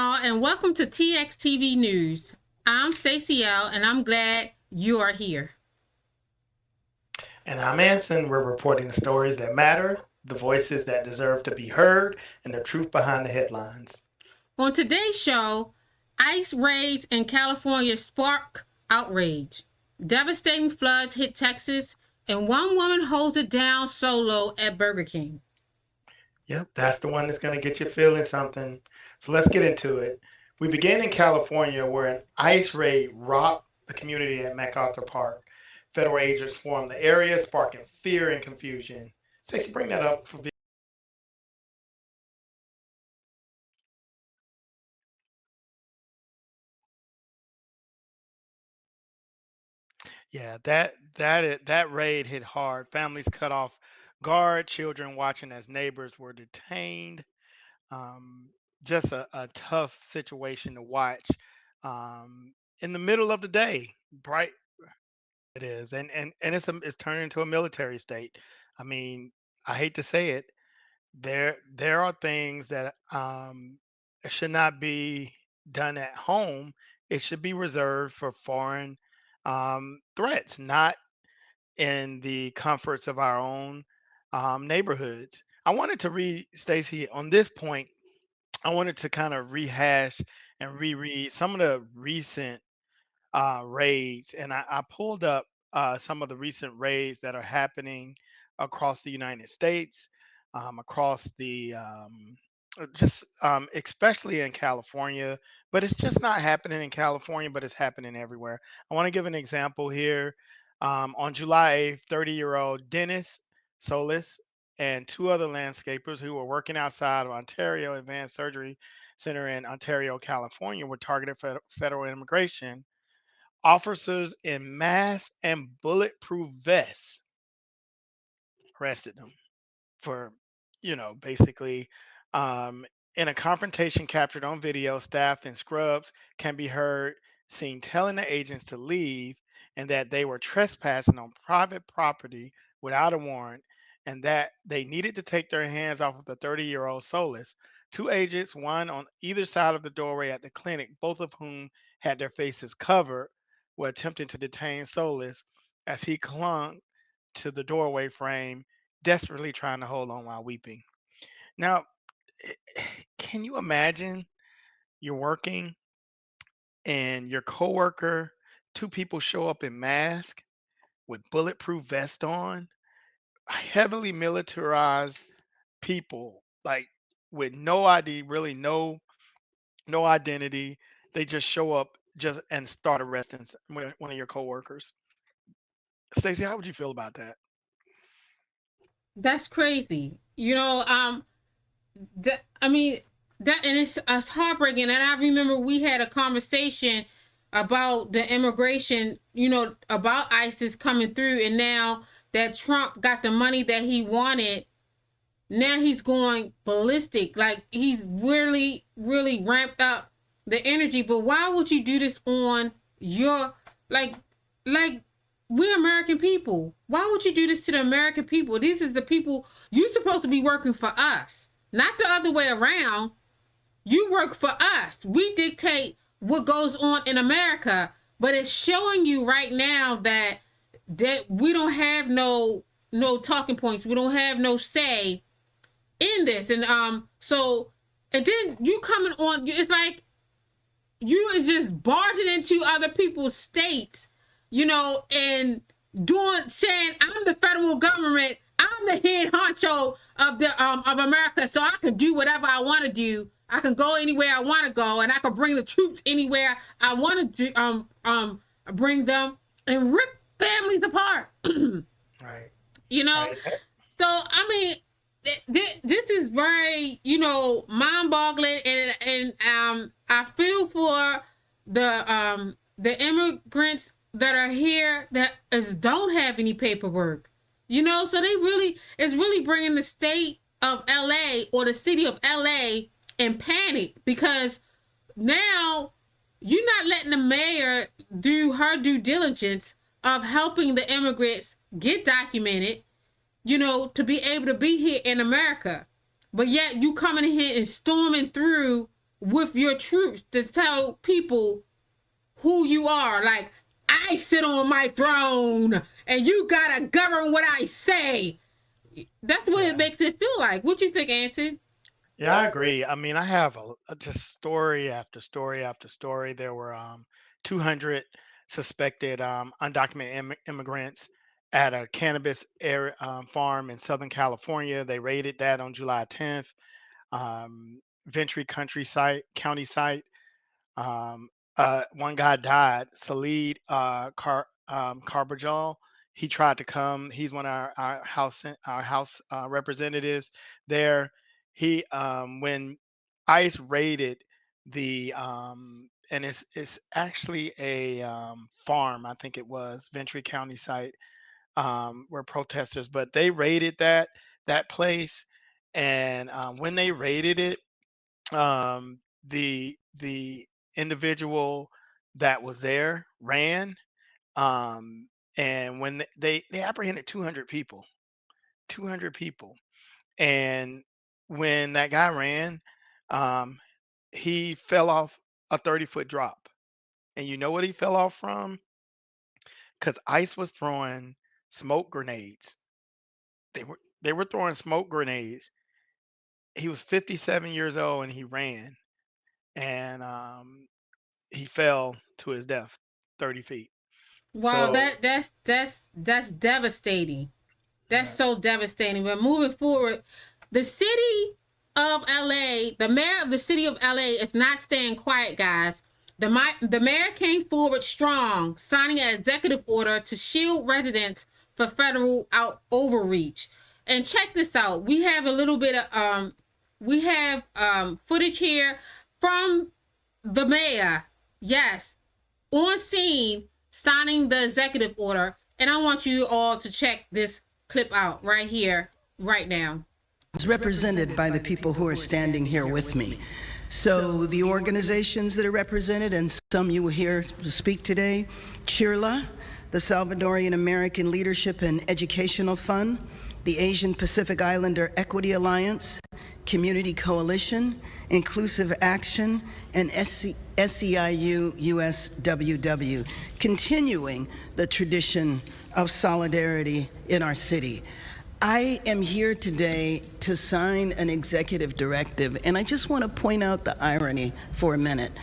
y'all, and welcome to TXTV News. I'm Stacey L, and I'm glad you are here. And I'm Anson. We're reporting the stories that matter, the voices that deserve to be heard, and the truth behind the headlines. On today's show, ice raids in California spark outrage. Devastating floods hit Texas, and one woman holds it down solo at Burger King. Yep, that's the one that's going to get you feeling something. So let's get into it. We began in California where an ice raid rocked the community at MacArthur Park. Federal agents swarmed the area, sparking fear and confusion. Stacey, bring that up for. Yeah, that raid hit hard. Families cut off guard, children watching as neighbors were detained. Um, just a tough situation to watch in the middle of the day. Bright it is, and it's turned into a military state. I mean, I hate to say it, there are things that should not be done at home. It should be reserved for foreign threats, not in the comforts of our own neighborhoods. I wanted to read Stacey on this point. I wanted to kind of rehash and reread some of the recent raids, and I pulled up some of the recent raids that are happening across the United States, across the especially in California, but it's just not happening in California, but it's happening everywhere. I want to give an example here. On July 8th, 30-year-old Dennis Solis and two other landscapers who were working outside of Ontario Advanced Surgery Center in Ontario, California, were targeted for federal immigration. Officers in masks and bulletproof vests arrested them for, basically, um, in a confrontation captured on video, staff in scrubs can be heard seen telling the agents to leave and that they were trespassing on private property without a warrant and that they needed to take their hands off of the 30-year-old Solis. Two agents, one on either side of the doorway at the clinic, both of whom had their faces covered, were attempting to detain Solis as he clung to the doorway frame, desperately trying to hold on while weeping. Now, can you imagine you're working and your coworker, two people show up in masks with bulletproof vest on, heavily militarized people, like with no ID, really no identity. They just show up just and start arresting one of your coworkers. Stacey, how would you feel about that? That's crazy. I mean, that, and it's heartbreaking. And I remember we had a conversation about the immigration, about ISIS coming through, and now that Trump got the money that he wanted, now he's going ballistic. Like, he's really, really ramped up the energy. But why would you do this on your, like we're American people? Why would you do this to the American people? This is the people you're supposed to be working for us, not the other way around. You work for us. We dictate what goes on in America. But it's showing you right now that we don't have no talking points. We don't have no say in this. And then you coming on, it's like you is just barging into other people's states, and saying I'm the federal government, I'm the head honcho of America, so I can do whatever I want to do. I can go anywhere I want to go, and I can bring the troops anywhere I want to bring them and rip families apart. Right. you know. Right. So I mean, this is very mind-boggling, and I feel for the immigrants that are here that don't have any paperwork. So it's really bringing the state of LA or the city of LA in panic, because now you're not letting the mayor do her due diligence of helping the immigrants get documented, to be able to be here in America. But yet you coming in here and storming through with your troops to tell people who you are. Like, I sit on my throne and you gotta govern what I say. That's what it Yeah. makes it feel like. What you think, Anson? Yeah, I agree. I mean, I have just story after story after story. There were 200 suspected undocumented immigrants at a cannabis farm in Southern California. They raided that on July 10th. Ventry County site. Um, One guy died, Salid Carbajal. He tried to come. He's one of our house representatives there. When ICE raided and it's actually a farm. I think it was Ventry County site where protesters, but they raided that place, and when they raided it, the individual that was there ran, and when they apprehended 200 people, 200 people, and when that guy ran, um, he fell off a 30-foot drop, and you know what he fell off from? Because ICE was throwing smoke grenades. They were throwing smoke grenades. He was 57 years old and he ran, and he fell to his death 30 feet. Wow, So, that's devastating. That's yeah, so devastating. But moving forward, the city of LA, the mayor of the city of LA is not staying quiet, guys. The mayor came forward strong, signing an executive order to shield residents for federal overreach. And check this out. We have a little bit of footage here from the mayor. Yes, on scene signing the executive order. And I want you all to check this clip out right here, right now. It's represented by the people who are standing here with me. So the organizations that are represented, and some you will hear speak today, CHIRLA, the Salvadorian American Leadership and Educational Fund, the Asian Pacific Islander Equity Alliance, Community Coalition, Inclusive Action, and SEIU USWW, continuing the tradition of solidarity in our city. I am here today to sign an executive directive, and I just want to point out the irony for a minute,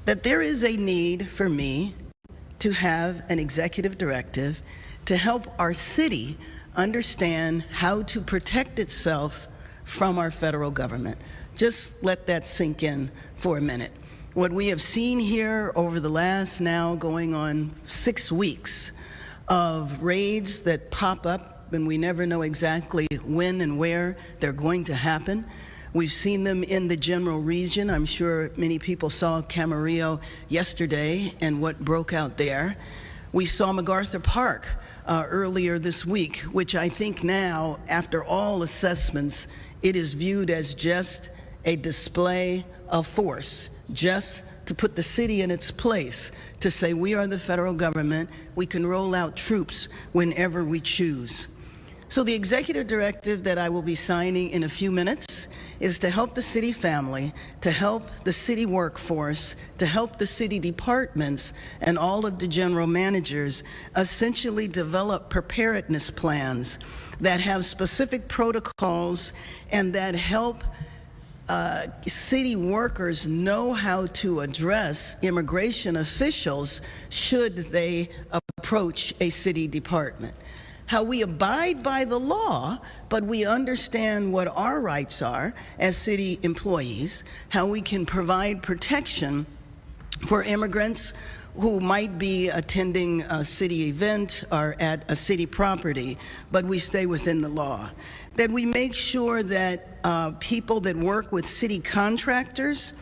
that there is a need for me to have an executive directive to help our city understand how to protect itself from our federal government. Just let that sink in for a minute. What we have seen here over the last now going on 6 weeks of raids that pop up, and we never know exactly when and where they're going to happen. We've seen them in the general region. I'm sure many people saw Camarillo yesterday and what broke out there. We saw MacArthur Park earlier this week, which I think now, after all assessments, it is viewed as just a display of force, just to put the city in its place, to say we are the federal government, we can roll out troops whenever we choose. So the executive directive that I will be signing in a few minutes is to help the city family, to help the city workforce, to help the city departments and all of the general managers essentially develop preparedness plans that have specific protocols and that help city workers know how to address immigration officials should they approach a city department. How we abide by the law, but we understand what our rights are as city employees, how we can provide protection for immigrants who might be attending a city event or at a city property, but we stay within the law. That we make sure that people that work with city contractors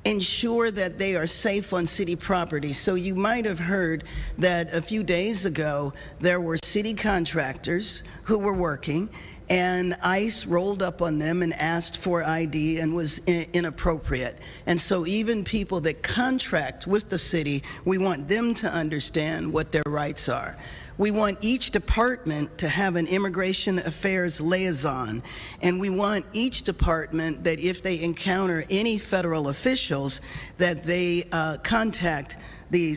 ensure that they are safe on city property. So you might have heard that a few days ago there were city contractors who were working and ICE rolled up on them and asked for ID and was inappropriate. And so even people that contract with the city, we want them to understand what their rights are. We want each department to have an immigration affairs liaison, and we want each department that if they encounter any federal officials, that they contact the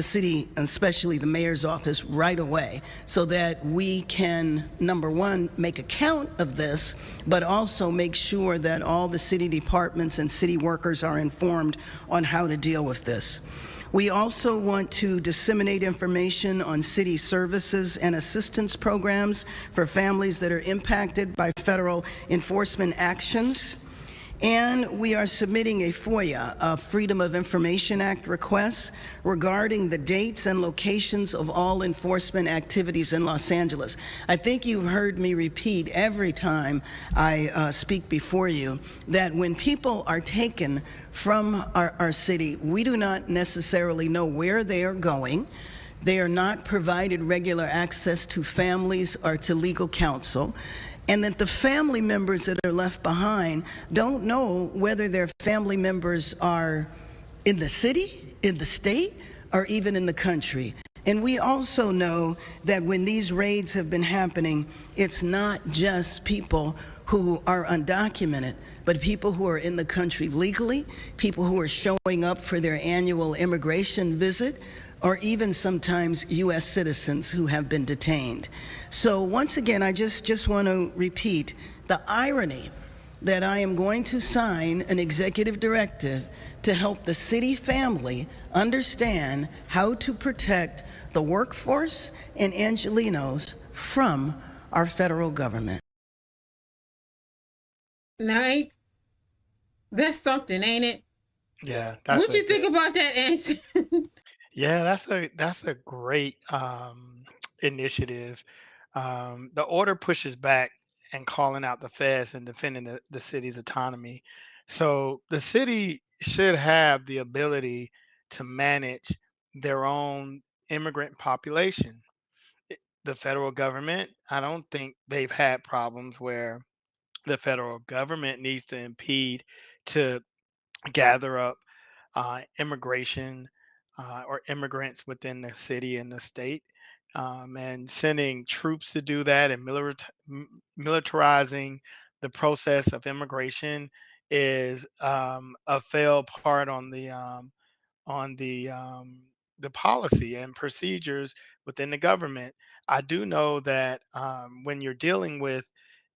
city, especially the mayor's office, right away, so that we can, number one, make account of this, but also make sure that all the city departments and city workers are informed on how to deal with this. We also want to disseminate information on city services and assistance programs for families that are impacted by federal enforcement actions. And we are submitting a FOIA, a Freedom of Information Act request regarding the dates and locations of all enforcement activities in Los Angeles. I think you've heard me repeat every time I speak before you that when people are taken from our city, we do not necessarily know where they are going. They are not provided regular access to families or to legal counsel, and that the family members that are left behind don't know whether their family members are in the city, in the state, or even in the country. And we also know that when these raids have been happening, it's not just people who are undocumented, but people who are in the country legally, people who are showing up for their annual immigration visit, or even sometimes U.S. citizens who have been detained. So once again, I just want to repeat the irony that I am going to sign an executive directive to help the city family understand how to protect the workforce and Angelenos from our federal government. Now, that's something, ain't it? Yeah, What you think about that, Anson? yeah, that's a great initiative. The order pushes back and calling out the feds and defending the city's autonomy. So the city should have the ability to manage their own immigrant population. The federal government, I don't think they've had problems where the federal government needs to impede to gather up immigration or immigrants within the city and the state, and sending troops to do that and militarizing the process of immigration is a failed part on the policy and procedures within the government. I do know that when you're dealing with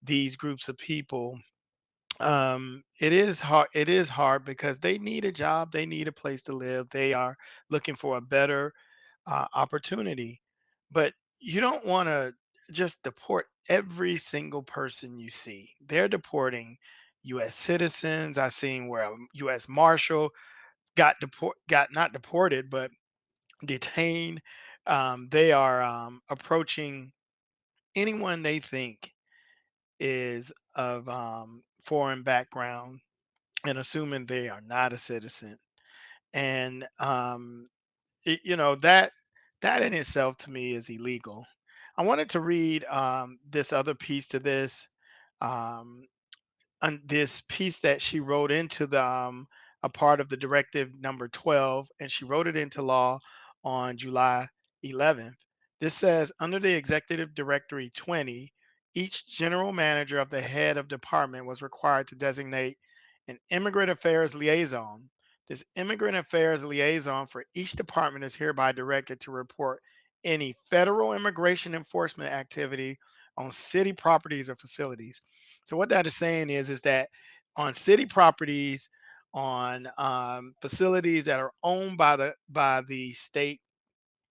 these groups of people, it is hard. It is hard because they need a job, they need a place to live, they are looking for a better opportunity. But you don't want to just deport every single person you see. They're deporting U.S. citizens. I've seen where a U.S. Marshal got not deported, but detained. They are approaching anyone they think is of foreign background and assuming they are not a citizen. And that in itself to me is illegal. I wanted to read this other piece to this. Um, this piece that she wrote into the a part of the directive number 12, and she wrote it into law on July 11th. This says under the executive directory 20, each general manager of the head of department was required to designate an immigrant affairs liaison. This immigrant affairs liaison for each department is hereby directed to report any federal immigration enforcement activity on city properties or facilities. So what that is saying is that on city properties, on facilities that are owned by the state,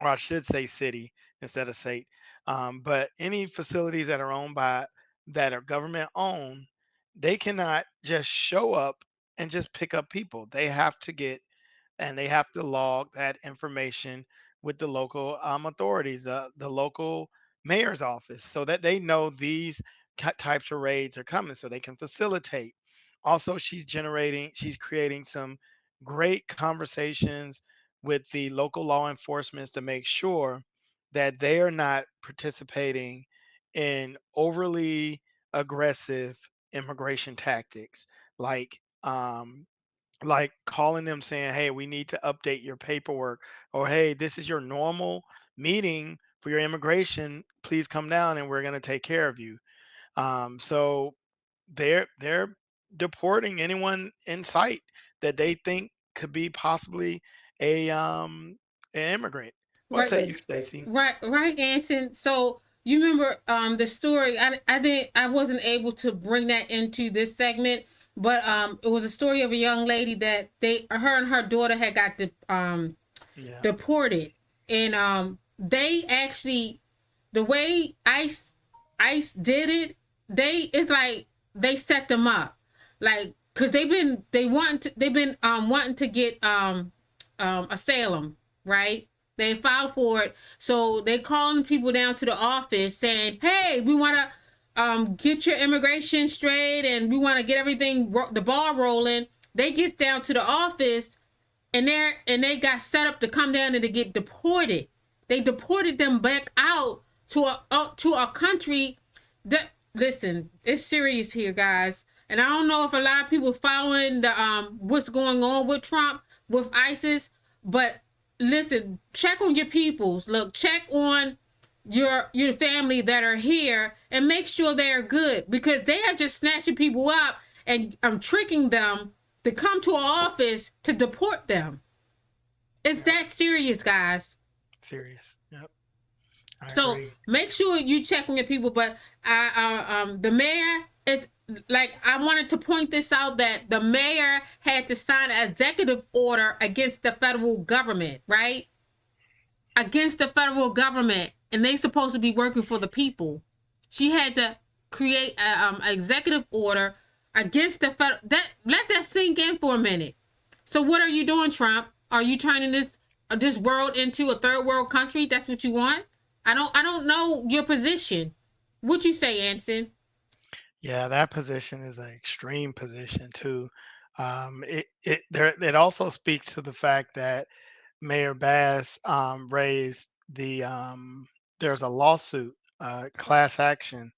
or I should say city instead of state, but any facilities that are owned by that are government owned, they cannot just show up and just pick up people. They have to get and they have to log that information with the local authorities, the local mayor's office, so that they know these types of raids are coming, so they can facilitate. Also, she's creating some great conversations with the local law enforcement to make sure that they are not participating in overly aggressive immigration tactics like like calling them saying, "Hey, we need to update your paperwork," or "Hey, this is your normal meeting for your immigration, please come down and we're going to take care of you. So they're deporting anyone in sight that they think could be possibly a an immigrant. What Right, say you, Stacey? right, Anson. So you remember the story? I wasn't able to bring that into this segment, but it was a story of a young lady that her and her daughter had got Yeah. deported, and they actually, the way ICE did it, it's like they set them up, like, because they've been wanting to get asylum, right? They filed for it, so they calling people down to the office saying, "Hey, we want to get your immigration straight, and we want to get everything the ball rolling." They get down to the office, and they got set up to come down and to get deported. They deported them back out to a country that, listen, it's serious here, guys. And I don't know if a lot of people following the what's going on with Trump with ISIS, but listen, check on your peoples. Look, check on your family that are here and make sure they are good, because they are just snatching people up and tricking them to come to an office to deport them. It's that serious, guys. Serious. Yep. I So agree. make sure you check on your people. But the mayor is, like, I wanted to point this out, that the mayor had to sign an executive order against the federal government, right? Against the federal government, and they supposed to be working for the people. She had to create an executive order against the federal. Let that sink in for a minute. So what are you doing, Trump? Are you turning this world into a third world country? That's what you want? I don't know your position. What you say, Anson? Yeah, that position is an extreme position too. It also speaks to the fact that Mayor Bass raised there's a lawsuit, class action,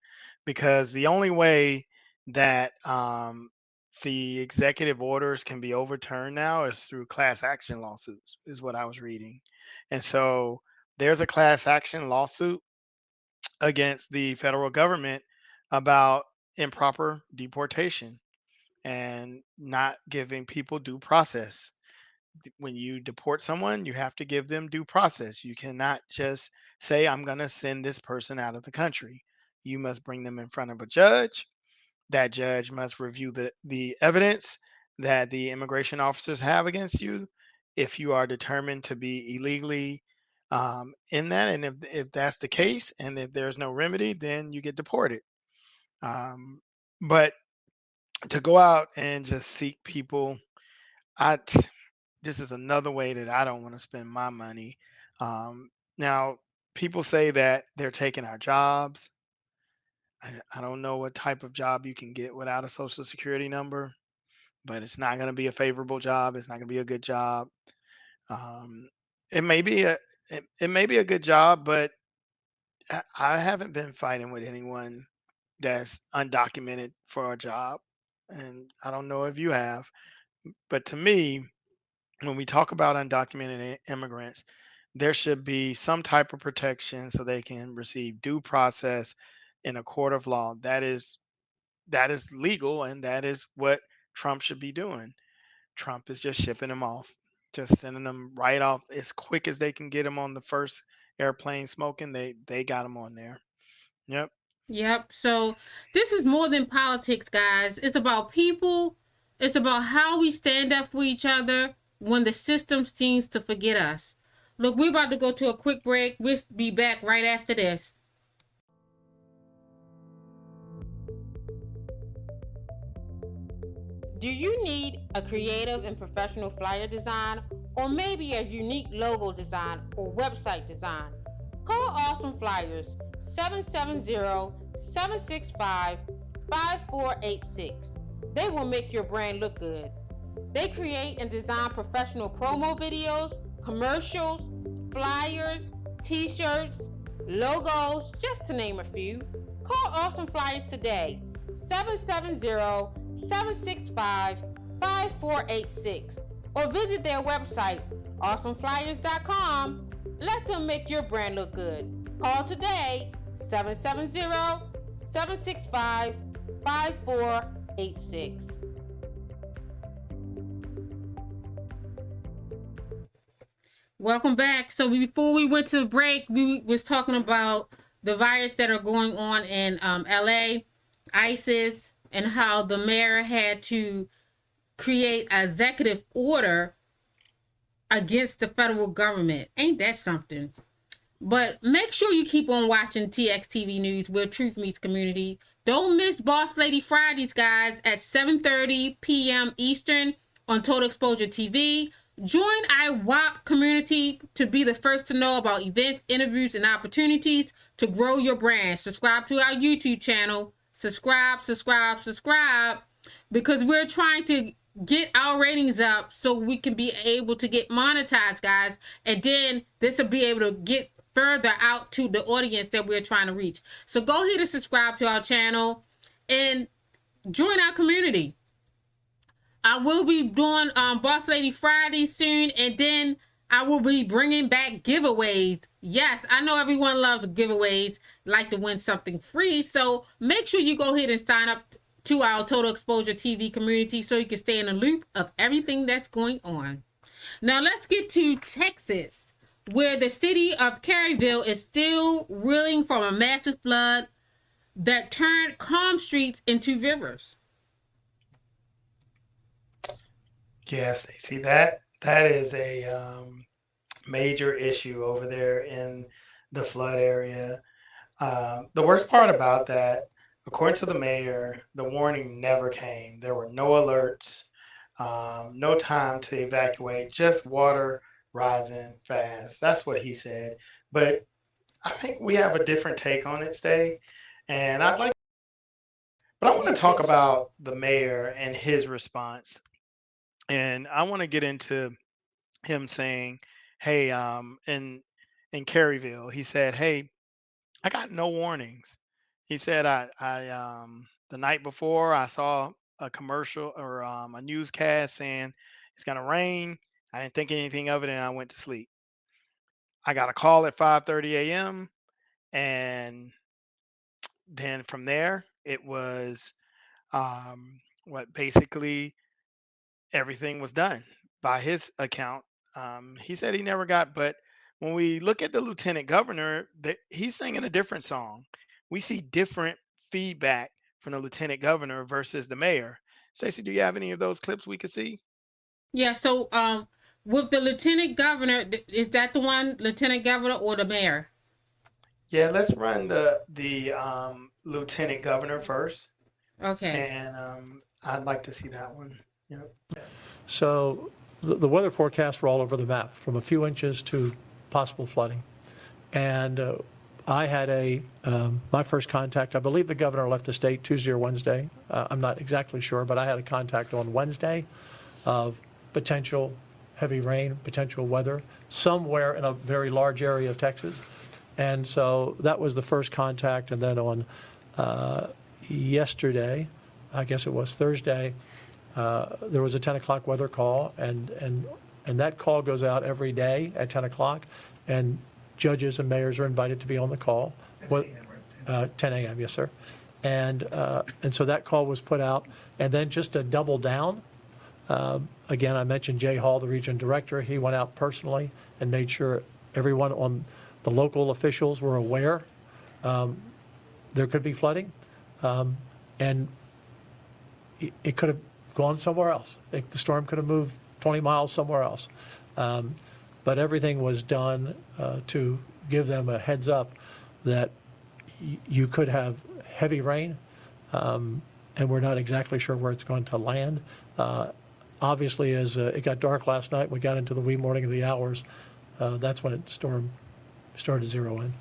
because the only way that the executive orders can be overturned now is through class action lawsuits, is what I was reading. And so there's a class action lawsuit against the federal government about improper deportation and not giving people due process. When you deport someone, you have to give them due process. You cannot just say, I'm going to send this person out of the country. You must bring them in front of a judge. That judge must review the evidence that the immigration officers have against you. If you are determined to be illegally in that, and if that's the case, and if there's no remedy, then you get deported. But to go out and just seek people, I this is another way that I don't want to spend my money. Now, people say that they're taking our jobs. I don't know what type of job you can get without a social security number, but it's not going to be a favorable job. It's not going to be a good job. Um, it may be it may be a good job, but I haven't been fighting with anyone that's undocumented for a job, and I don't know if you have. But to me, when we talk about undocumented immigrants, there should be some type of protection so they can receive due process in a court of law. That is legal, and that is what Trump should be doing. Trump is just shipping them off, just sending them right off as quick as they can get them on the first airplane smoking. They got them on there. Yep. Yep. So this is more than politics, guys. It's about people. It's about how we stand up for each other when the system seems to forget us. Look, we're about to go to a quick break. We'll be back right after this. Do you need a creative and professional flyer design, or maybe a unique logo design or website design? Call Awesome Flyers 770-765-5486. They will make your brand look good. They create and design professional promo videos, commercials, flyers, t-shirts, logos, just to name a few. Call Awesome Flyers today, 770-765-5486, or visit their website, awesomeflyers.com. Let them make your brand look good. Call today, 770-765-5486. Welcome back. So before we went to the break, we was talking about the riots that are going on in LA, ISIS, and how the mayor had to create an executive order against the federal government. Ain't that something? But make sure you keep on watching TXTV News, where truth meets community. Don't miss Boss Lady Fridays, guys, at 7:30 p.m. Eastern on Total Exposure TV. Join our WAP community to be the first to know about events, interviews, and opportunities to grow your brand. Subscribe to our YouTube channel. Subscribe, because we're trying to get our ratings up so we can be able to get monetized, guys. And then this will be able to get further out to the audience that we're trying to reach. So go ahead and subscribe to our channel and join our community. I will be doing Boss Lady Friday soon, and then I will be bringing back giveaways. Yes, I know everyone loves giveaways, like to win something free. So make sure you go ahead and sign up to our Total Exposure TV community so you can stay in the loop of everything that's going on. Now let's get to Texas, where the city of Kerrville is still reeling from a massive flood that turned calm streets into rivers. Yeah, Stacey, that is a major issue over there in the flood area. The worst part about that, according to the mayor, the warning never came. There were no alerts, no time to evacuate, just water rising fast. That's what he said. But I think we have a different take on it, Stay. And but I want to talk about the mayor and his response. And I want to get into him saying, "Hey, in Kerryville, he said, hey, I got no warnings." He said, the night before I saw a commercial or a newscast saying it's gonna rain. I didn't think anything of it, and I went to sleep. I got a call at 5:30 a.m. and then from there it was what basically everything was done by his account. He said he never got, but when we look at the lieutenant governor, he's singing a different song. We see different feedback from the lieutenant governor versus the mayor. Stacey, do you have any of those clips we could see? Yeah, so with the lieutenant governor, is that the one, lieutenant governor or the mayor? Yeah, let's run the lieutenant governor first, Okay. and I'd like to see that one. Yep. So the weather forecasts were all over the map, from a few inches to possible flooding. And I had my first contact, I believe the governor left the state Tuesday or Wednesday. I'm not exactly sure, but I had a contact on Wednesday of potential heavy rain, potential weather, somewhere in a very large area of Texas. And so that was the first contact. And then on yesterday, I guess it was Thursday, there was a 10 o'clock weather call, and that call goes out every day at 10 o'clock, and judges and mayors are invited to be on the call. 10 a.m., yes, sir. And so that call was put out, and then just to double down, again, I mentioned Jay Hall, the region director. He went out personally and made sure everyone on the local officials were aware there could be flooding, and it could have gone somewhere else. The storm could have moved 20 miles somewhere else. But everything was done to give them a heads up that you could have heavy rain, and we're not exactly sure where it's going to land. Obviously, as it got dark last night, we got into the wee morning of the hours. That's when the storm started to zero in.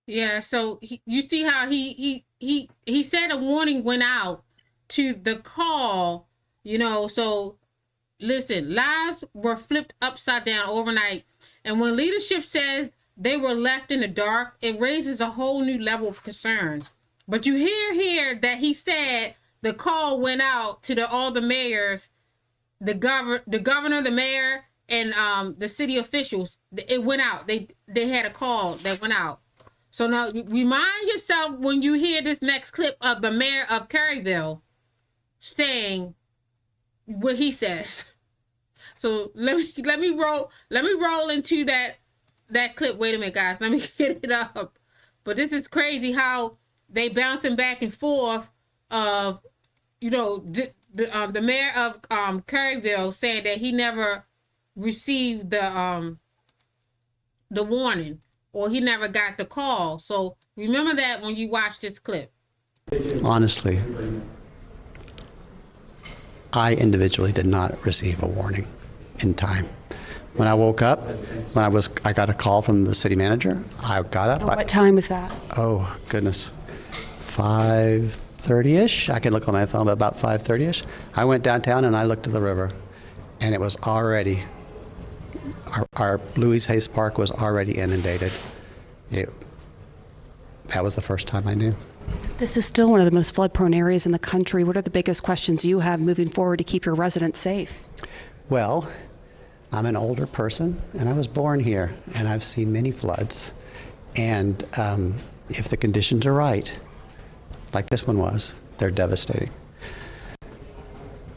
Yeah, so you see how he said a warning went out to the call, so listen, lives were flipped upside down overnight. And when leadership says they were left in the dark, it raises a whole new level of concern. But you hear here that he said the call went out to all the mayors, the governor, the mayor, and the city officials, it went out. They had a call that went out. So now remind yourself when you hear this next clip of the mayor of Kerrville saying what he says. So let me roll into that clip. Wait a minute, guys. Let me get it up. But this is crazy how they bouncing back and forth of, you know, the mayor of Kerrville saying that he never received the warning, or he never got the call. So remember that when you watch this clip. Honestly, I individually did not receive a warning in time. When I woke up, I got a call from the city manager. I got up. What time was that? Oh, goodness. 5:30-ish. I can look on my phone, but about 5:30-ish. I went downtown and I looked at the river, and it was already, our Louise Hayes Park was already inundated. That was the first time I knew. This is still one of the most flood-prone areas in the country. What are the biggest questions you have moving forward to keep your residents safe? Well, I'm an older person, and I was born here, and I've seen many floods. And if the conditions are right, like this one was, they're devastating.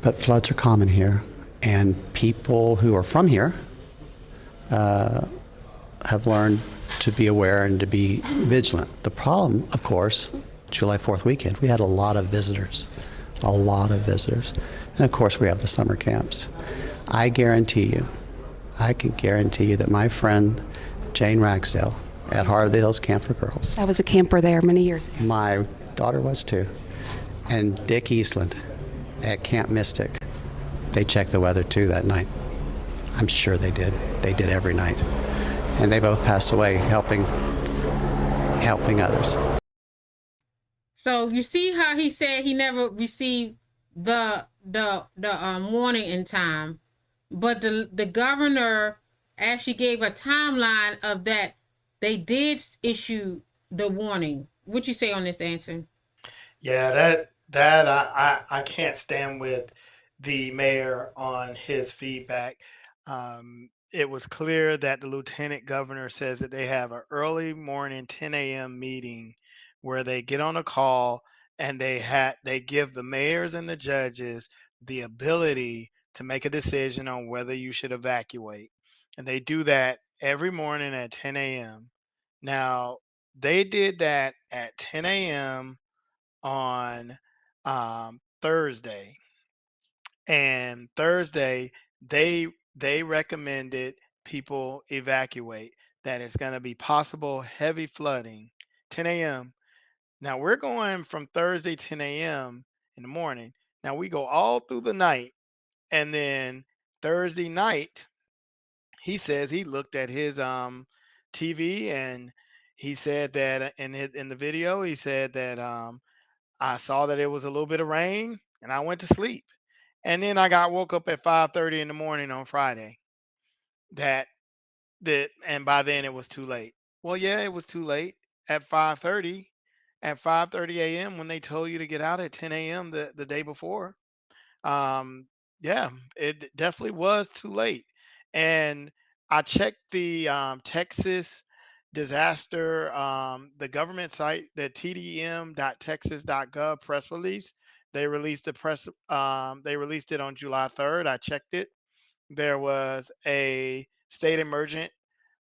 But floods are common here, and people who are from here have learned to be aware and to be vigilant. The problem, of course, July 4th weekend, we had a lot of visitors. And of course, we have the summer camps. I can guarantee you that my friend Jane Ragsdale at Heart of the Hills Camp for Girls, I was a camper there many years ago. my daughter was too, and Dick Eastland at Camp Mystic, they checked the weather too that night. I'm sure they did. They did every night. And they both passed away helping others. So you see how he said he never received the warning in time, but the governor actually gave a timeline of that they did issue the warning. What you say on this, Anson? Yeah, that I can't stand with the mayor on his feedback. It was clear that the lieutenant governor says that they have an early morning 10 a.m. meeting where they get on a call and they give the mayors and the judges the ability to make a decision on whether you should evacuate. And they do that every morning at 10 a.m. Now, they did that at 10 a.m. on Thursday. And Thursday, they recommended people evacuate, that it's going to be possible heavy flooding 10 a.m. Now we're going from Thursday 10 a.m. in the morning. Now we go all through the night, and then Thursday night he says he looked at his TV, and he said that in the video he said that I saw that it was a little bit of rain and I went to sleep. And then I got woke up at 5:30 in the morning on Friday. That and by then it was too late. Well, yeah, it was too late at 5:30. At 5:30 a.m. when they told you to get out at 10 a.m. the day before. Um, yeah, it definitely was too late. And I checked the Texas disaster, the government site, the tdm.texas.gov press release. They released they released it on July 3rd. I checked it. There was a state emergent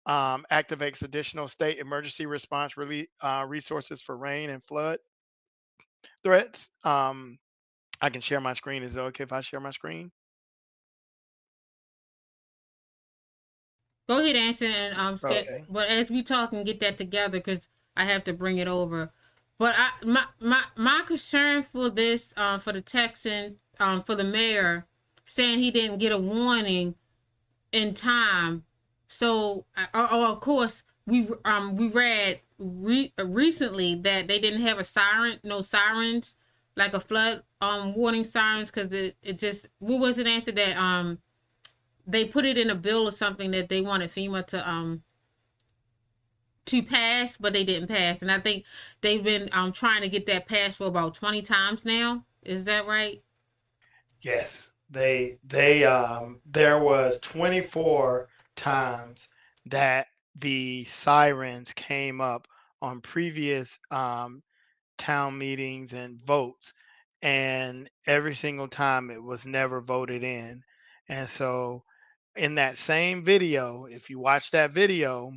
activates additional state emergency response resources for rain and flood threats. I can share my screen. Is it okay if I share my screen? Go ahead, Anson, and Okay. but as we talk and get that together, because I have to bring it over. But my concern for this, for the Texans, for the mayor saying he didn't get a warning in time. So, of course, we read recently that they didn't have no sirens, like a flood warning sirens, because it just, what was it, Answer, that they put it in a bill or something that they wanted FEMA to pass, but they didn't pass. And I think they've been trying to get that passed for about 20 times now. Is that right? Yes. There was 24 times that the sirens came up on previous town meetings and votes, and every single time it was never voted in. And so in that same video, if you watch that video,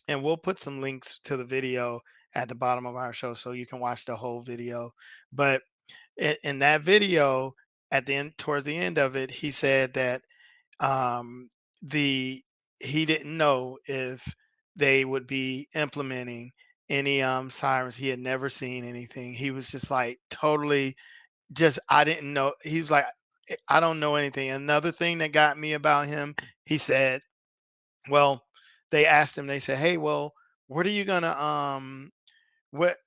and we'll put some links to the video at the bottom of our show so you can watch the whole video. But in that video, at the end, towards the end of it, he said that um, the he didn't know if they would be implementing any sirens. He had never seen anything. He was just like totally just I didn't know. He was like, I don't know anything. Another thing that got me about him, he said, well, they asked him, they said, hey, well, what are you gonna what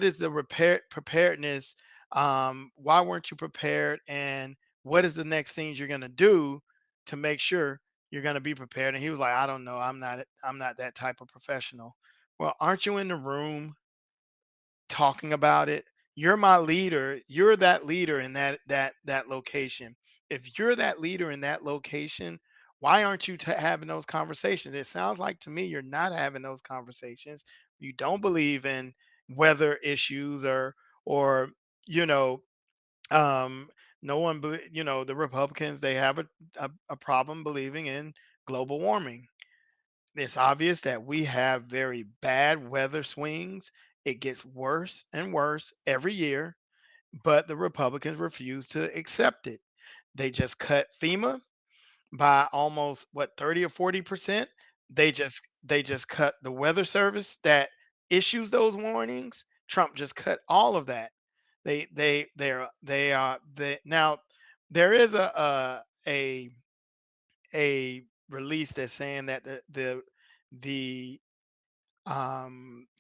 is the preparedness, why weren't you prepared, and what is the next things you're going to do to make sure you're going to be prepared? And he was like, I don't know, I'm not that type of professional. Well, aren't you in the room talking about it? You're my leader. You're that leader in that location. If you're that leader in that location, why aren't you having those conversations? It sounds like to me you're not having those conversations. You don't believe in weather issues or you know um no one the Republicans, they have a problem believing in global warming. It's obvious that we have very bad weather swings. It gets worse and worse every year, but the Republicans refuse to accept it. They just cut FEMA by almost what 30 or 40%. They just cut the weather service that issues those warnings. Trump just cut all of that. They now there is a release that's saying that the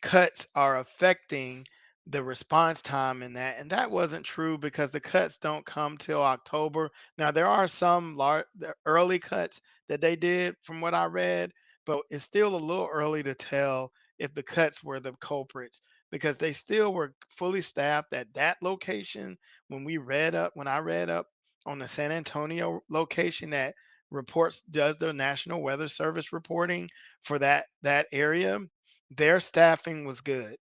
cuts are affecting the response time in that, and that wasn't true because the cuts don't come till October. Now there are some the early cuts that they did from what I read, but it's still a little early to tell if the cuts were the culprits because they still were fully staffed at that location. When I read up on the San Antonio location that reports does the National Weather Service reporting for that area, their staffing was good.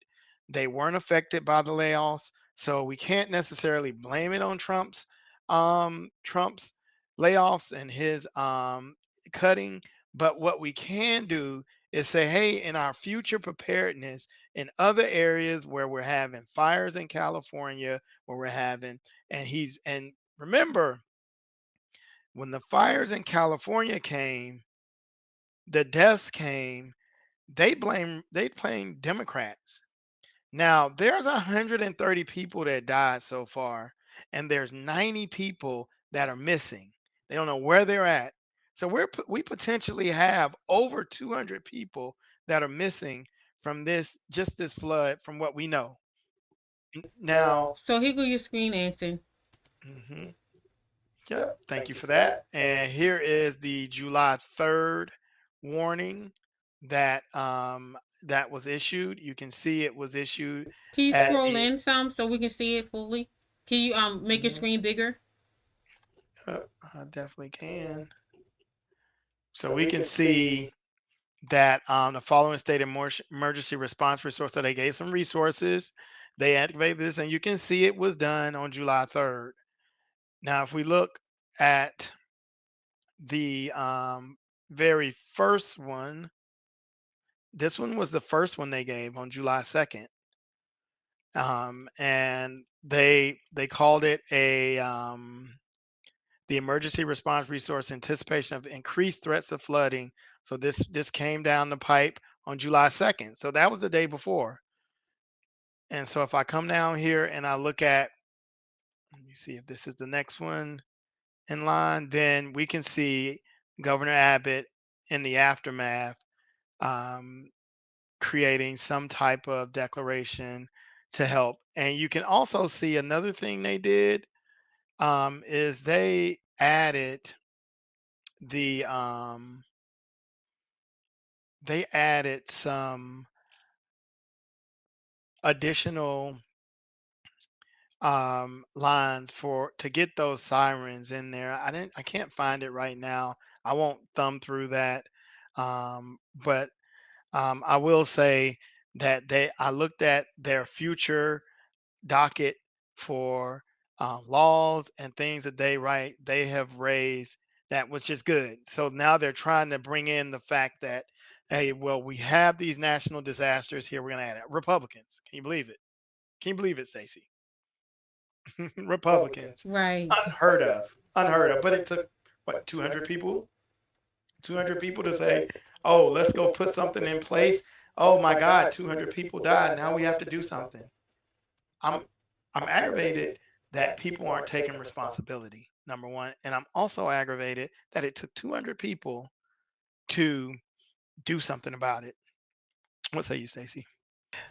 They weren't affected by the layoffs, so we can't necessarily blame it on Trump's layoffs and his cutting. But what we can do is say, hey, in our future preparedness in other areas where we're having fires in California, where we're having and remember when the fires in California came, the deaths came, they blame Democrats. Now there's 130 people that died so far, and there's 90 people that are missing. They don't know where they're at. So we potentially have over 200 people that are missing from this flood, from what we know. Now, So here go your screen, Anson. mhm, yep, thank you for that. And here is the July 3rd warning that was issued. You can see it was issued Can you at scroll a in some so we can see it fully? Can you make your mhm, screen bigger? I definitely can. So we can see that the following state emergency response resource. So they gave some resources. They activated this, and you can see it was done on July 3rd. Now, if we look at the very first one, this one was the first one they gave on July 2nd, and they called it the emergency response resource, anticipation of increased threats of flooding. So this came down the pipe on July 2nd. So that was the day before. And so if I come down here and I look at, let me see if this is the next one in line, then we can see Governor Abbott in the aftermath um, creating some type of declaration to help. And you can also see another thing they did is the they added some additional lines for to get those sirens in there. I can't find it right now. I won't thumb through that. But I will say that I looked at their future docket for laws and things that they have raised that was just good. So now they're trying to bring in the fact that, hey, well, we have these national disasters here. We're going to add it. Republicans. Can you believe it? Can you believe it, Stacey? Republicans. Right. Unheard of. But it took, what, 200 people? 200 people to say, oh, let's go put something in place. Oh my God, 200 people died. Now we have to do something. I'm I'm aggravated that people aren't taking responsibility, number one. And I'm also aggravated that it took 200 people to do something about it. What say you, Stacey?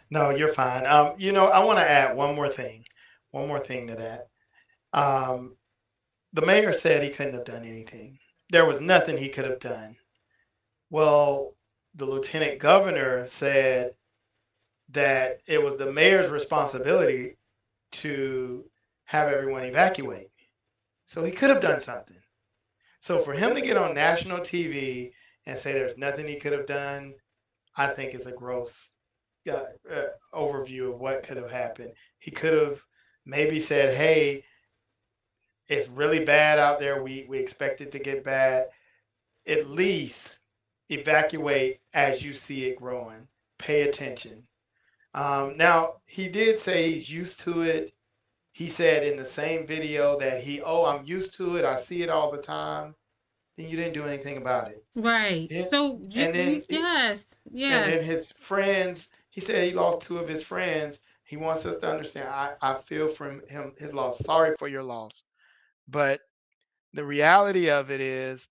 No, you're fine. I want to add one more thing to that. Um, the mayor said he couldn't have done anything. There was nothing he could have done. Well, the lieutenant governor said that it was the mayor's responsibility to have everyone evacuate. So he could have done something. So for him to get on national TV and say there's nothing he could have done, I think is a gross overview of what could have happened. He could have maybe said, hey, it's really bad out there. We expect it to get bad. At least evacuate as you see it growing. Pay attention. Now, he did say he's used to it. He said in the same video that I'm used to it. I see it all the time. Then you didn't do anything about it. Right. Then, So, and then yes. and then his friends, he said he lost two of his friends. He wants us to understand. I feel for him, his loss. Sorry for your loss. But the reality of it is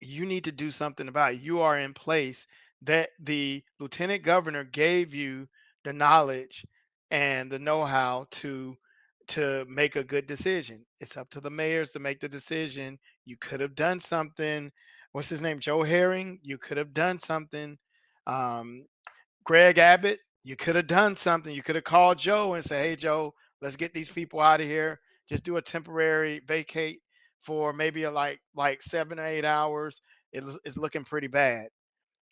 you need to do something about it. You are in place that the lieutenant governor gave you the knowledge and the know-how to make a good decision. It's up to the mayors to make the decision. You could have done something. What's his name? Joe Herring. You could have done something. Um, Greg Abbott. You could have done something. You could have called Joe and said, "Hey, Joe, let's get these people out of here. Just do a temporary vacate for maybe like 7 or 8 hours. It's looking pretty bad.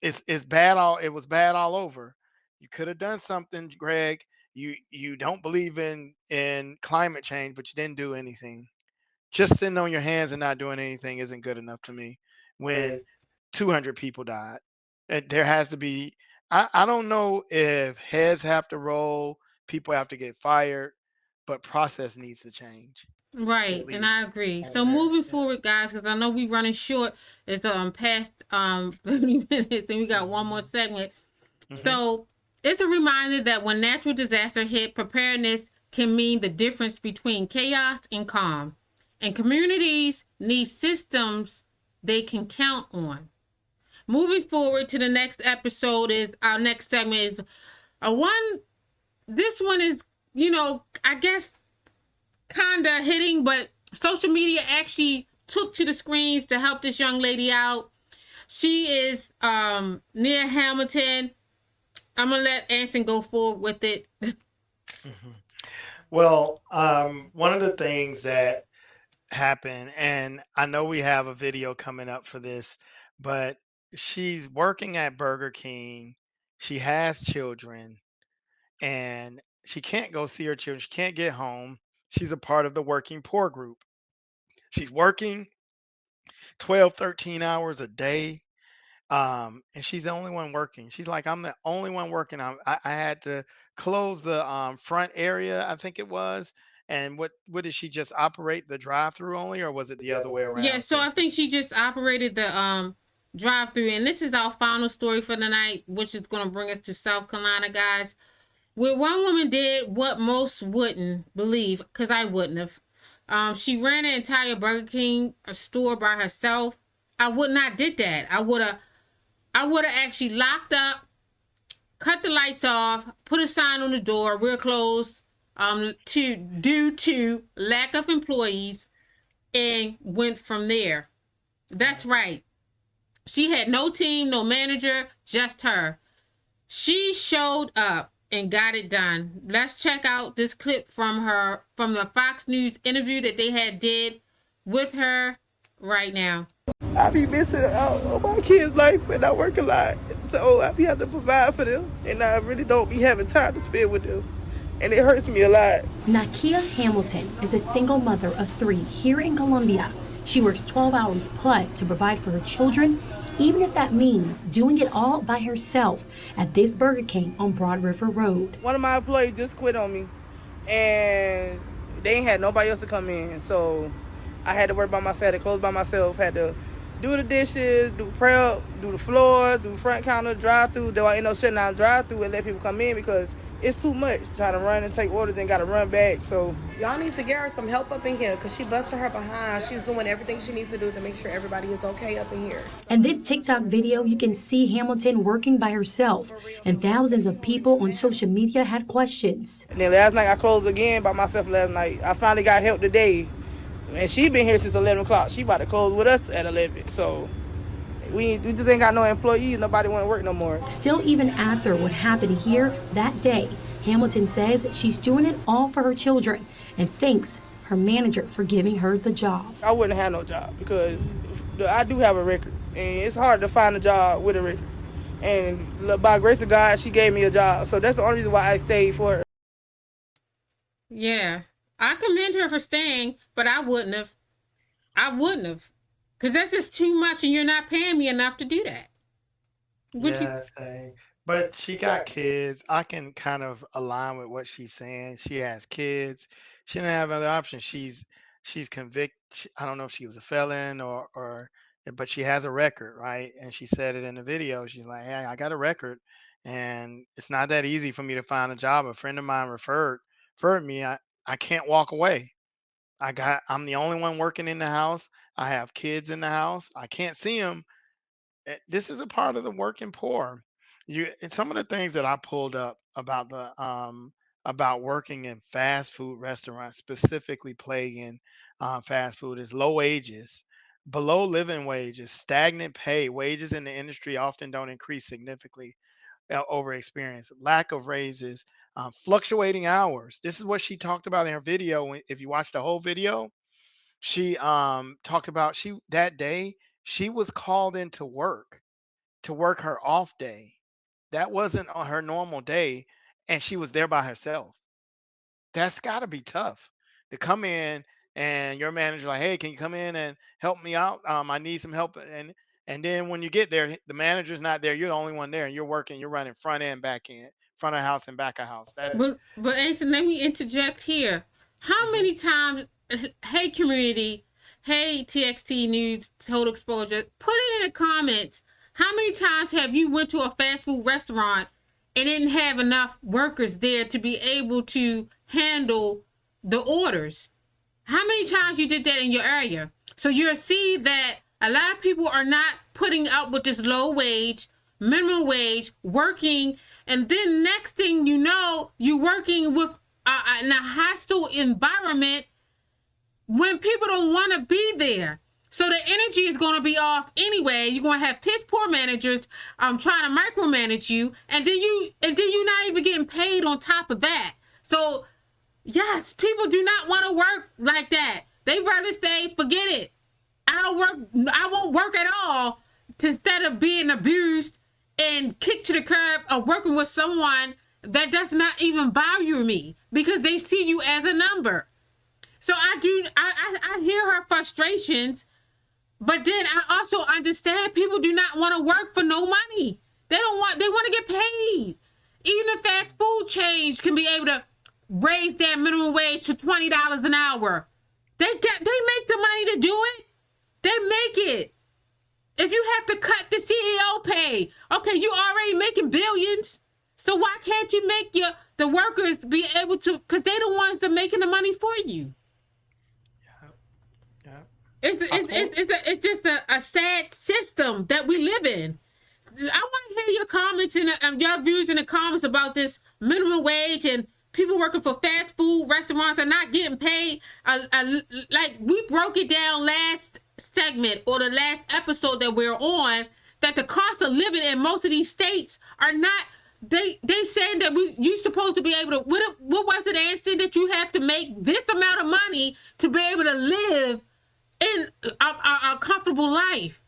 It's bad all. It was bad all over. You could have done something, Greg. You don't believe in climate change, but you didn't do anything. Just sitting on your hands and not doing anything isn't good enough to me. When 200 people died, there has to be. I don't know if heads have to roll, people have to get fired, but process needs to change at Right, and least I agree. over So there. moving Yeah. forward, guys, because I know we running short. It's past 30 minutes, and we got one more segment. Mm-hmm. So it's a reminder that when natural disaster hit, preparedness can mean the difference between chaos and calm. And communities need systems they can count on. Moving forward to the next episode is our next segment is a one. This one is, I guess kinda hitting, but social media actually took to the screens to help this young lady out. She is near Hamilton. I'm gonna let Anson go forward with it. Mm-hmm. Well, one of the things that happened, and I know we have a video coming up for this, but she's working at Burger King. She has children, and she can't go see her children. She can't get home. She's a part of the working poor group. She's working 12, 13 hours a day. And she's the only one working. She's like, I'm the only one working. I had to close the front area, I think it was. And what did she just operate the drive through only, or was it the other way Yeah, around, so I Stacey? think she just operated the drive through, and this is our final story for the night, which is gonna bring us to South Carolina, guys. Where one woman did what most wouldn't believe, because I wouldn't have. She ran an entire Burger King store by herself. I would not did that. I would have actually locked up, cut the lights off, put a sign on the door, we're closed, due to lack of employees, and went from there. That's right. She had no team, no manager, just her. She showed up and got it done. Let's check out this clip from the Fox News interview that they had did with her right now. I be missing out on my kids' life and I work a lot. So I be having to provide for them and I really don't be having time to spend with them. And it hurts me a lot. Nakia Hamilton is a single mother of 3 here in Columbia. She works 12 hours plus to provide for her children, even if that means doing it all by herself at this Burger King on Broad River Road. One of my employees just quit on me and they ain't had nobody else to come in. So I had to work by myself, had to close by myself, had to do the dishes, do prep, do the floor, do front counter, drive through. Though I end up shutting down drive through and let people come in because it's too much trying to run and take orders and got to run back. So y'all need to get her some help up in here because she busted her behind. She's doing everything she needs to do to make sure everybody is okay up in here. In this TikTok video, you can see Hamilton working by herself, and thousands of people on social media had questions. And then last night I closed again by myself last night. I finally got help today. And she been here since 11 o'clock. She about to close with us at 11. So we just ain't got no employees. Nobody want to work no more. Still, even after what happened here that day, Hamilton says she's doing it all for her children and thanks her manager for giving her the job. I wouldn't have no job because I do have a record. And it's hard to find a job with a record. And by grace of God, she gave me a job. So that's the only reason why I stayed for her. Yeah. I commend her for staying, but I wouldn't have. Because that's just too much and you're not paying me enough to do that. But she got kids. I can kind of align with what she's saying. She has kids. She didn't have other options. She's convicted. I don't know if she was a felon but she has a record, right? And she said it in the video. She's like, hey, I got a record and it's not that easy for me to find a job. A friend of mine referred me. I can't walk away. I'm the only one working in the house. I have kids in the house. I can't see them. This is a part of the working poor. And some of the things that I pulled up about about working in fast food restaurants, specifically plaguing fast food, is low wages, below living wages, stagnant pay. Wages in the industry often don't increase significantly over experience, lack of raises, fluctuating hours. This is what she talked about in her video. If you watch the whole video, she talked about that day she was called into work to work her off day. That wasn't on her normal day, and she was there by herself. That's got to be tough to come in and your manager like, hey, can you come in and help me out? I need some help. And then when you get there, the manager's not there. You're the only one there, and you're working. You're running front end, back end, front of house and back of house. But Anson, let me interject here. How many times? Hey, community. Hey, TXT News, Total Exposure. Put it in the comments. How many times have you went to a fast food restaurant and didn't have enough workers there to be able to handle the orders? How many times you did that in your area? So you'll see that a lot of people are not putting up with this low wage, minimum wage, working, and then next thing you know, you're working with in a hostile environment when people don't want to be there. So the energy is going to be off anyway. You're going to have piss poor managers trying to micromanage you, and then you're not even getting paid on top of that. So yes, people do not want to work like that. They rather say, forget it. I won't work at all instead of being abused and kicked to the curb or working with someone that does not even value me because they see you as a number. So I hear her frustrations, but then I also understand people do not want to work for no money. They want to get paid. Even the fast food chains can be able to raise their minimum wage to $20 an hour. They make the money to do it. They make it. If you have to cut the CEO pay, okay, you already making billions. So why can't you make the workers be able to? Because they're the ones that are making the money for you. Yeah. It's just a sad system that we live in. I want to hear your comments and your views in the comments about this minimum wage and people working for fast food restaurants are not getting paid. Like we broke it down last segment or the last episode that we're on, that the cost of living in most of these states are not they saying that you supposed to be able to, what was it, Anson, that you have to make this amount of money to be able to live in a comfortable life,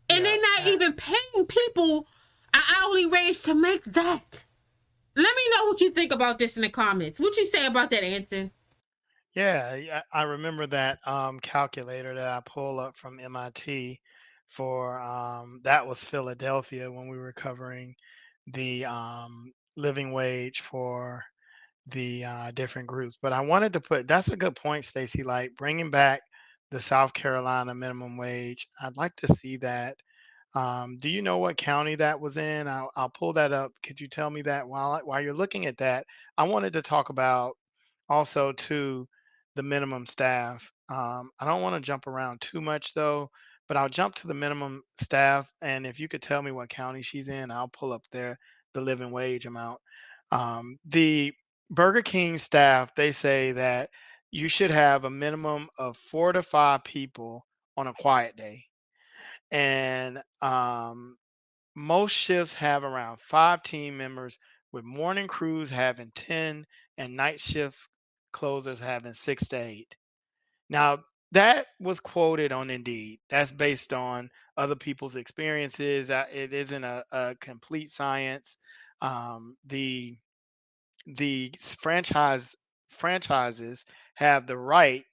and Yeah. they're not even paying people an hourly wage to make that. Let me know what you think about this in the comments. What you say about that, Anson? Yeah, I remember that calculator that I pulled up from MIT for that was Philadelphia when we were covering the living wage for the different groups. But I wanted to put that's a good point, Stacy. Like bringing back the South Carolina minimum wage. I'd like to see that. Do you know what county that was in? I'll pull that up. Could you tell me that while you're looking at that? I wanted to talk about also too the minimum staff. I don't want to jump around too much though, but I'll jump to the minimum staff. And if you could tell me what county she's in, I'll pull up there the living wage amount. The Burger King staff, they say that you should have a minimum of 4 to 5 people on a quiet day. And most shifts have around 5 team members, with morning crews having 10 and night shift closers having 6 to 8. Now, that was quoted on Indeed. That's based on other people's experiences. It isn't a complete science. The franchises have the right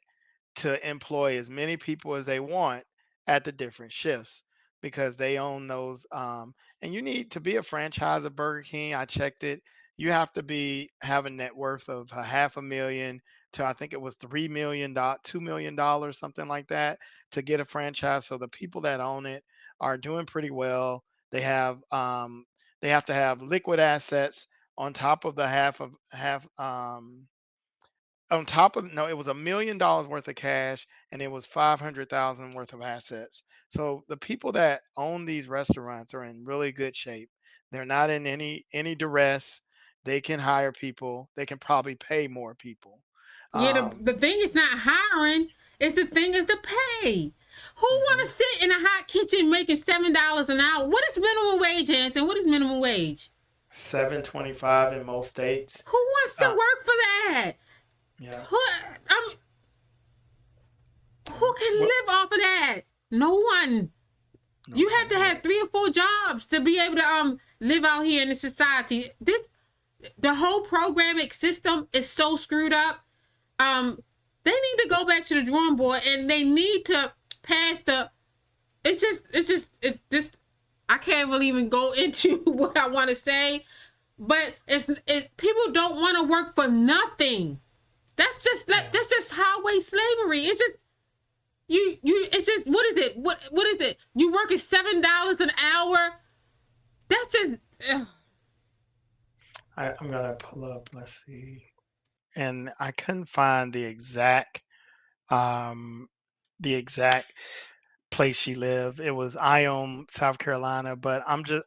to employ as many people as they want at the different shifts because they own those. And you need to be a franchise of Burger King. I checked it. You have to be have a net worth of a half a million to I think it was $3 million, $2 million, something like that, to get a franchise. So the people that own it are doing pretty well. They have to have liquid assets on top of the half on top of no, it was $1 million worth of cash and it was 500,000 worth of assets. So the people that own these restaurants are in really good shape. They're not in any duress. They can hire people. They can probably pay more people. Yeah, Um, the thing is not hiring. It's the thing is the pay. Who want to mhm. sit in a hot kitchen making $7 an hour? What is minimum wage, Anson? What is minimum wage? 725 in most states. Who wants to Uh, work for that? yeah. Who who can Well, live off of that? No one. You have to nobody. Yeah. have 3 or 4 jobs to be able to live out here in the society. The whole programming system is so screwed up. Um, they need to go back to the drawing board and they need to pass the. It's just I can't really even go into what I want to say, but people don't want to work for nothing. Yeah. That's just highway slavery. It's just you it's just what is it? What is it? You working $7 an hour? That's just ugh. I'm gonna pull up. Let's see. And I couldn't find um the exact place she lived. It was Ione, South Carolina, but I'm just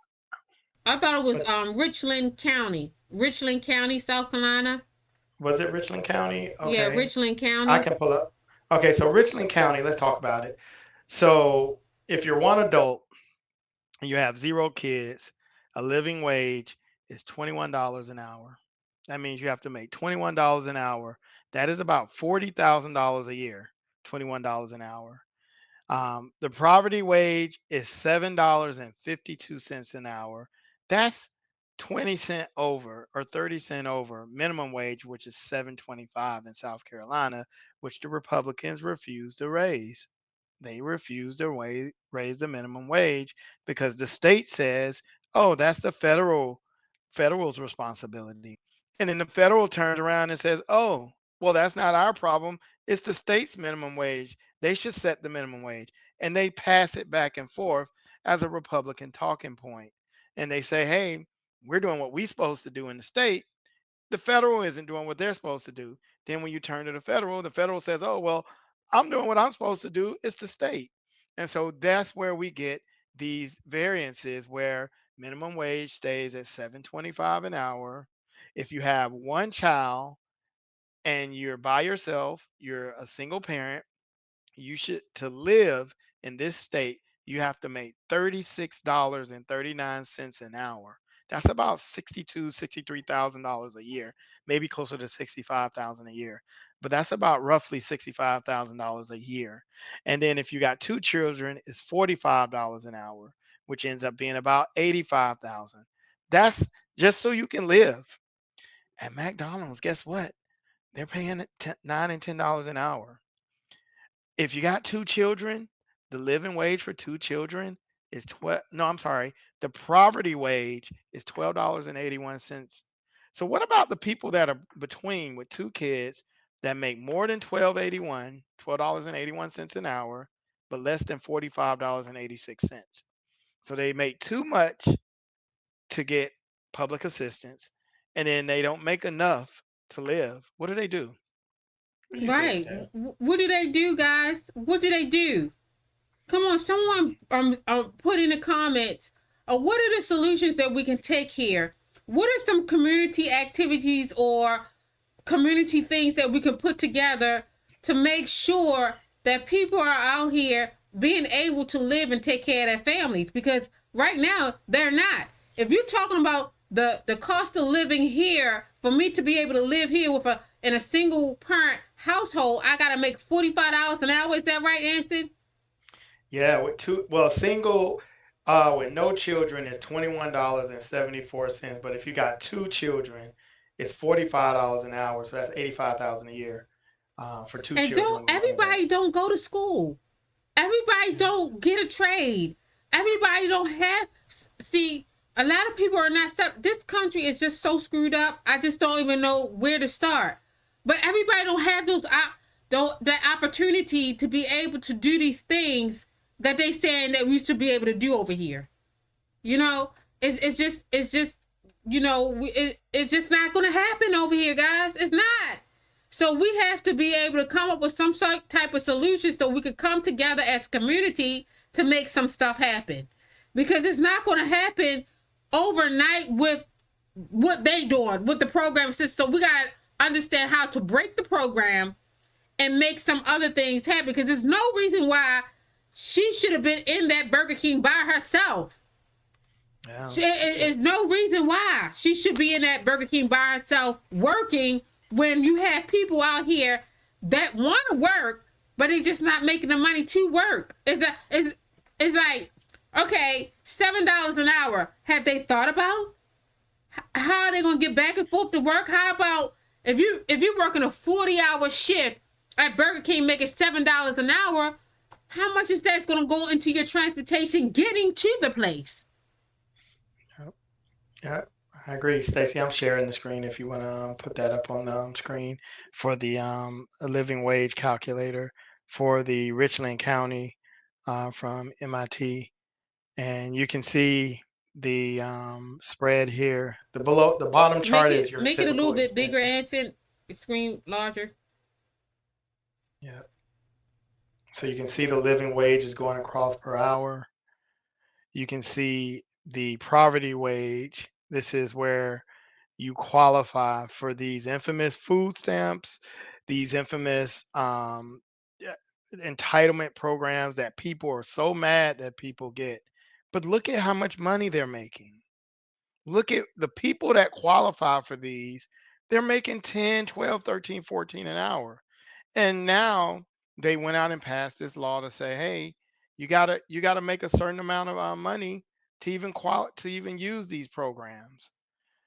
I thought it was but Richland County. Richland County, South Carolina. was it Richland County? Yeah, Okay. Richland I County. can pull up. Okay, so Richland County, let's talk about it. So if you're one adult and you have 0 kids, a living wage is $21 an hour. That means you have to make $21 an hour. That is about $40,000 a year. $21 an hour. The poverty wage is $7.52 an hour. That's 20 cent over or 30 cent over minimum wage, which is 7.25 in South Carolina, which the Republicans refuse to raise. They refuse to raise the minimum wage because the state says, "Oh, that's the federal's responsibility." And then the federal turns around and says, "Oh, well, that's not our problem. It's the state's minimum wage. They should set the minimum wage." And they pass it back and forth as a Republican talking point. And they say, "Hey, we're doing what we're supposed to do in the state, the federal isn't doing what they're supposed to do." Then when you turn to the federal says, "Oh, well, I'm doing what I'm supposed to do. It's the state." And so that's where we get these variances where minimum wage stays at 7.25 an hour. If you have one child and you're by yourself, you're a single parent, you should to live in this state, you have to make $36.39 an hour. That's about $63,000 a year, maybe closer to 65,000 a year. But that's about roughly $65,000 a year. And then if you got two children, it's $45 an hour, which ends up being about 85,000. That's just so you can live. At McDonald's, guess what? They're paying 9 and $10 an hour. If you got two children, the living wage for two children is 12. No, I'm sorry. The poverty wage is $12.81. So what about the people that are between with two kids that make more than $12.81 an hour, but less than $45.86? So they make too much to get public assistance, and then they don't make enough to live. What do they do? What do you think, Right. Steph? What do they do, guys? What do they do? Come on, someone put in the comments. What are the solutions that we can take here? What are some community activities or community things that we can put together to make sure that people are out here being able to live and take care of their families? Because right now they're not. If you're talking about the cost of living here, for me to be able to live here with in a single parent household, I gotta make $45 an hour. Is that right, Anson? Yeah, with two, well, single with no children is $21.74. But if you got two children, it's $45 an hour. So that's 85,000 a year for two And children don't with no everybody work. don't go to school. Everybody Yeah. don't get a trade. Everybody don't have. See, a lot of people are not. This country is just so screwed up. I just don't even know where to start. But everybody don't have that opportunity to be able to do these things that they saying that we should be able to do over here. You know, it's just it's just not going to happen over here, guys. It's not. So we have to be able to come up with some sort type of solution so we could come together as a community to make some stuff happen. Because it's not going to happen overnight with what they doing, with the program system. So we got to understand how to break the program and make some other things happen. Because there's no reason why she should have been in that Burger King by herself. Yeah. There's no reason why she should be in that Burger King by herself working when you have people out here that want to work, but they're just not making the money to work. It's like, okay, $7 an hour. Have they thought about how are they gonna get back and forth to work? How about if you're working a 40-hour shift at Burger King making $7 an hour, how much is that gonna go into your transportation getting to the place? Yep. Yep. I agree, Stacey. I'm sharing the screen if you want to put that up on the screen for the living wage calculator for the Richland County from MIT, and you can see the spread here. The bottom Make chart is it your make it a little typical bit bigger, expenses. Anson. Screen larger. Yeah. So you can see the living wage is going across per hour. You can see the poverty wage. This is where you qualify for these infamous food stamps, these infamous yeah, entitlement programs that people are so mad that people get. But look at how much money they're making. Look at the people that qualify for these. They're making 10, 12, 13, 14 an hour. And now they went out and passed this law to say, hey, you gotta make a certain amount of money to to even use these programs.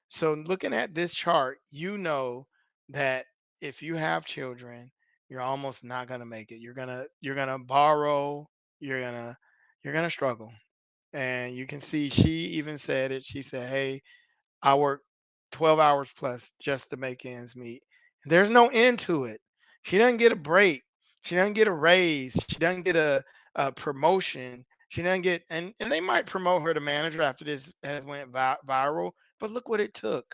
So looking at this chart, you know that if you have children, you're almost not gonna make it. You're gonna borrow. You're gonna you're gonna struggle. And you can see she even said it. She said, "Hey, I work 12 hours plus just to make ends meet." There's no end to it. She doesn't get a break. She doesn't get a raise. She doesn't get a promotion. She doesn't get, and they might promote her to manager after this has went viral. But look what it took.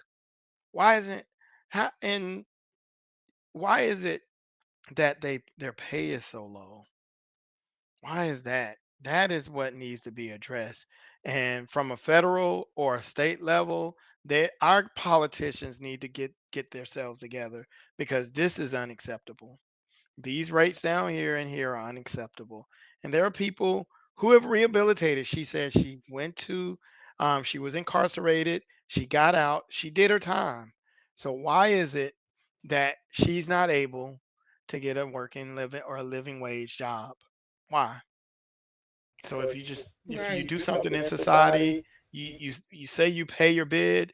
Why isn't how and why is it that their pay is so low? Why is that? That is what needs to be addressed. And from a federal or a state level, our politicians need to get themselves together because this is unacceptable. These rates down here and here are unacceptable. And there are people who have rehabilitated. She said she went to, she was incarcerated. She got out. She did her time. So why is it that she's not able to get a working living or a living wage job? Why? So if you Right. do something in society, you say you pay your bid,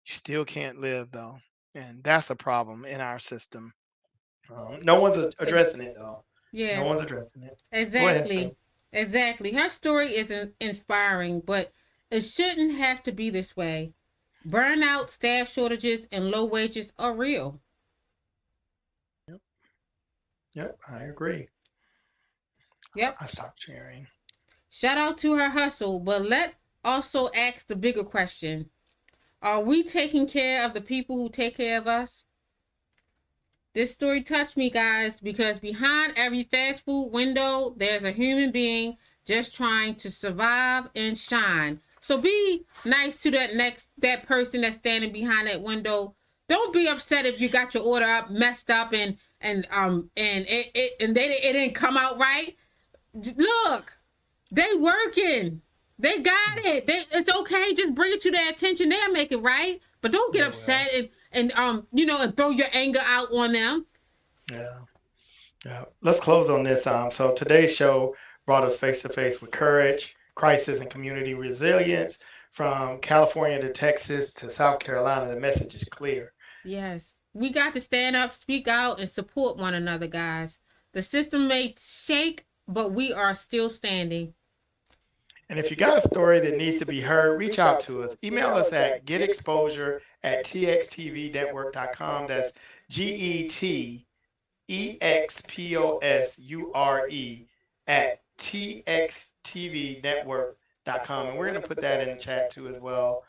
you still can't live though, and that's a problem in our system. No one's addressing it though. No Yeah. one's addressing it. Go ahead, Steph. Exactly. Exactly. Her story is inspiring, but it shouldn't have to be this way. Burnout, staff shortages, and low wages are real. Yep, yep, I agree. Yep. I stopped sharing. Shout out to her hustle, but let also ask the bigger question. Are we taking care of the people who take care of us? This story touched me, guys, because behind every fast food window, there's a human being just trying to survive and shine. So be nice to that person that's standing behind that window. Don't be upset if you got your order up messed up it didn't come out right. Look, they working. They got it. It's okay. Just bring it to their attention. They'll make it right. But don't get They upset will. and throw your anger out on them. Yeah. Yeah. Let's close on this. So today's show brought us face to face with courage, crisis, and community resilience. From California to Texas to South Carolina, the message is clear. Yes. We got to stand up, speak out, and support one another, guys. The system may shake, but we are still standing. And if you got a story that needs to be heard, reach out to us. Email us at getexposure@txtvnetwork.com. That's GETEXPOSURE at TXTVnetwork.com. And we're going to put that in the chat too as well.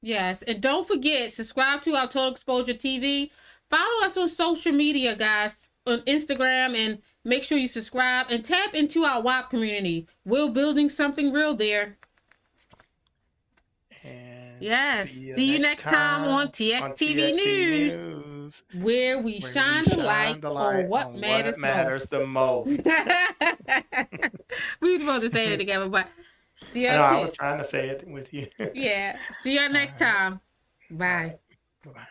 Yes. And don't forget, subscribe to our Total Exposure TV. Follow us on social media, guys, on Instagram, and make sure you subscribe and tap into our WAP community. We're building something real there. And yes. See you next time on TXTV News, where we shine the light on what matters the most. We were supposed to say it together, but see you. I was trying to say it with you. Yeah. See you next time. Bye. Bye.